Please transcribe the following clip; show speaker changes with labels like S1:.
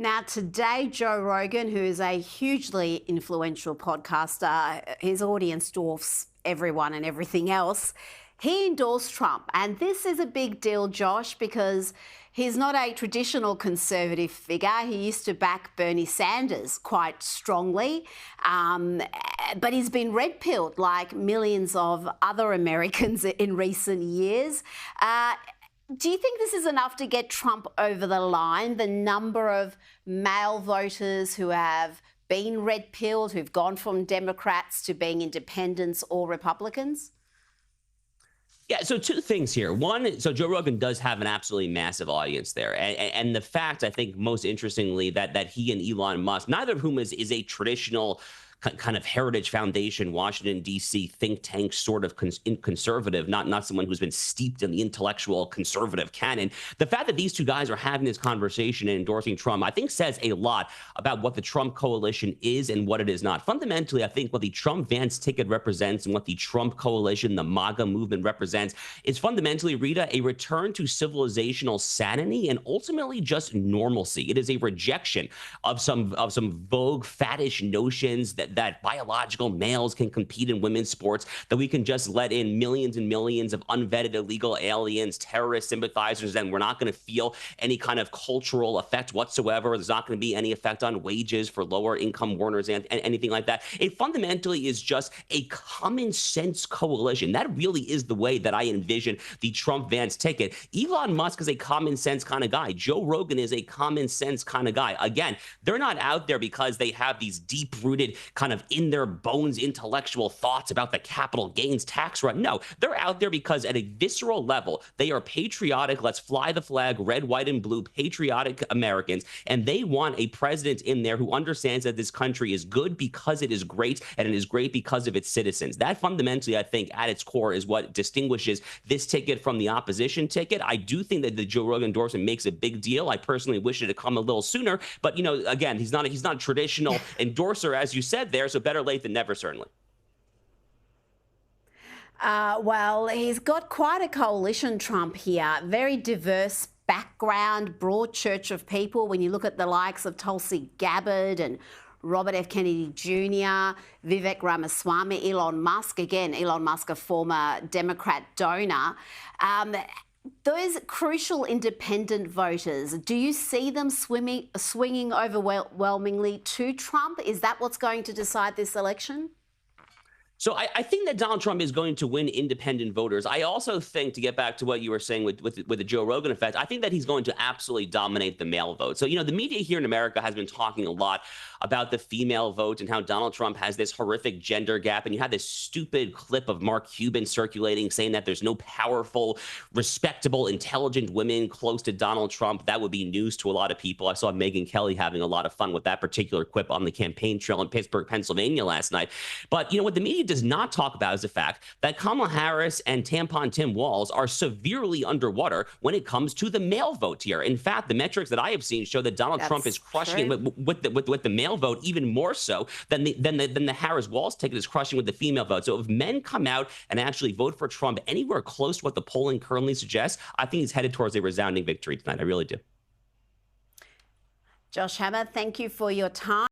S1: Now, today, Joe Rogan, who is a hugely influential podcaster, his audience dwarfs everyone and everything else, he endorsed Trump. And this is a big deal, Josh, because he's not a traditional conservative figure. He used to back Bernie Sanders quite strongly, but he's been red-pilled like millions of other Americans in recent years. Do you think this is enough to get Trump over the line? The number of male voters who have been red-pilled, who've gone from Democrats to being independents or Republicans?
S2: Yeah, so two things here. One, so Joe Rogan does have an absolutely massive audience there. And the fact, I think, most interestingly, that he and Elon Musk, neither of whom is a traditional kind of Heritage Foundation, Washington, D.C. think tank sort of conservative, not someone who's been steeped in the intellectual conservative canon. The fact that these two guys are having this conversation and endorsing Trump, I think says a lot about what the Trump coalition is and what it is not. Fundamentally, I think what the Trump-Vance ticket represents and what the Trump coalition, the MAGA movement represents is fundamentally, Rita, a return to civilizational sanity and ultimately just normalcy. It is a rejection of some vogue, faddish notions that biological males can compete in women's sports, that we can just let in millions and millions of unvetted illegal aliens, terrorist sympathizers, and we're not going to feel any kind of cultural effect whatsoever. There's not going to be any effect on wages for lower income earners and anything like that. It fundamentally is just a common sense coalition. That really is the way that I envision the Trump-Vance ticket. Elon Musk is a common sense kind of guy. Joe Rogan is a common sense kind of guy. Again, they're not out there because they have these deep-rooted kind of in their bones intellectual thoughts about the capital gains tax run. No, they're out there because at a visceral level, they are patriotic, let's fly the flag, red, white, and blue, patriotic Americans, and they want a president in there who understands that this country is good because it is great, and it is great because of its citizens. That fundamentally, I think, at its core is what distinguishes this ticket from the opposition ticket. I do think that the Joe Rogan endorsement makes a big deal. I personally wish it had come a little sooner, but, you know, again, he's not a traditional endorser, as you said there, so better late than never, certainly.
S1: Well, he's got quite a coalition, Trump, here. Very diverse background, broad church of people. When you look at the likes of Tulsi Gabbard and Robert F. Kennedy Jr., Vivek Ramaswamy, Elon Musk, again, Elon Musk, a former Democrat donor. Those crucial independent voters, do you see them swinging overwhelmingly to Trump? Is that what's going to decide this election?
S2: So I think that Donald Trump is going to win independent voters. I also think, to get back to what you were saying with the Joe Rogan effect, I think that he's going to absolutely dominate the male vote. So, you know, the media here in America has been talking a lot about the female vote and how Donald Trump has this horrific gender gap. And you had this stupid clip of Mark Cuban circulating saying that there's no powerful, respectable, intelligent women close to Donald Trump. That would be news to a lot of people. I saw Megyn Kelly having a lot of fun with that particular quip on the campaign trail in Pittsburgh, Pennsylvania last night. But, you know, what the media does not talk about is the fact that Kamala Harris and tampon Tim Walz are severely underwater when it comes to the male vote here. In fact, the metrics that I have seen show that Donald Trump is crushing it with the male vote even more so than the Harris-Walz ticket is crushing with the female vote. So if men come out and actually vote for Trump anywhere close to what the polling currently suggests, I think he's headed towards a resounding victory tonight. I really do.
S1: Josh Hammer, thank you for your time.